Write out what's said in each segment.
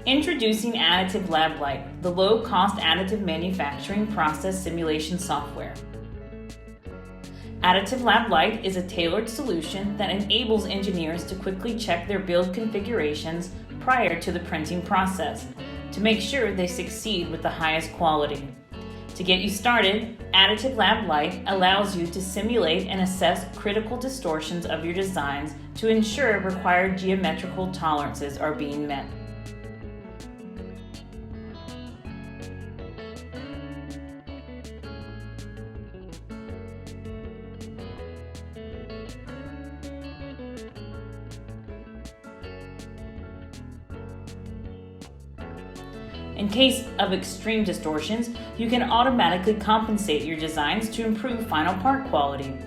Introducing AdditiveLab LITE, the low-cost additive manufacturing process simulation software. AdditiveLab LITE is a tailored solution that enables engineers to quickly check their build configurations prior to the printing process to make sure they succeed with the highest quality. To get you started, AdditiveLab LITE allows you to simulate and assess critical distortions of your designs to ensure required geometrical tolerances are being met. In case of extreme distortions, you can automatically compensate your designs to improve final part quality.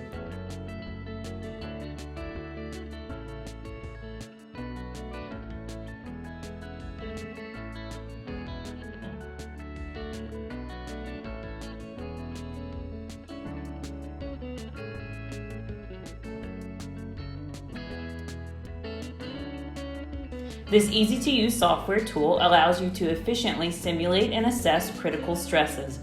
This easy-to-use software tool allows you to efficiently simulate and assess critical stresses.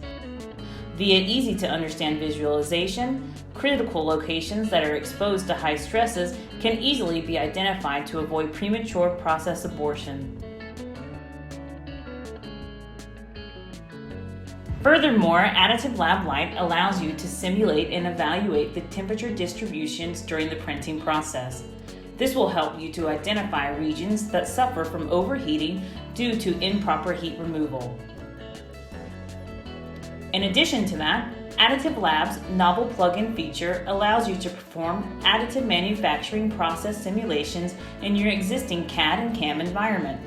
Via easy-to-understand visualization, critical locations that are exposed to high stresses can easily be identified to avoid premature process abortion. Furthermore, AdditiveLab LITE allows you to simulate and evaluate the temperature distributions during the printing process. This will help you to identify regions that suffer from overheating due to improper heat removal. In addition to that, AdditiveLab's novel plugin feature allows you to perform additive manufacturing process simulations in your existing CAD and CAM environment.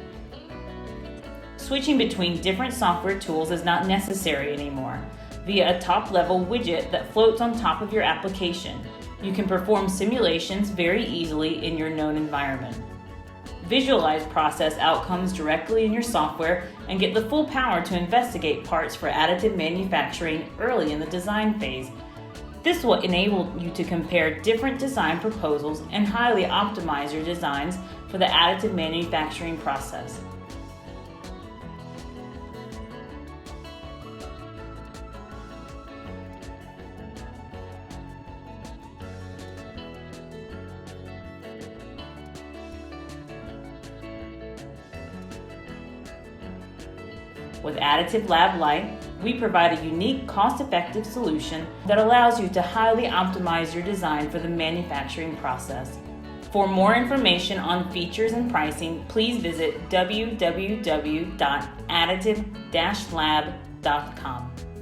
Switching between different software tools is not necessary anymore. Via a top-level widget that floats on top of your application, you can perform simulations very easily in your known environment. Visualize process outcomes directly in your software and get the full power to investigate parts for additive manufacturing early in the design phase. This will enable you to compare different design proposals and highly optimize your designs for the additive manufacturing process. With AdditiveLab LITE, we provide a unique, cost-effective solution that allows you to highly optimize your design for the manufacturing process. For more information on features and pricing, please visit www.additive-lab.com.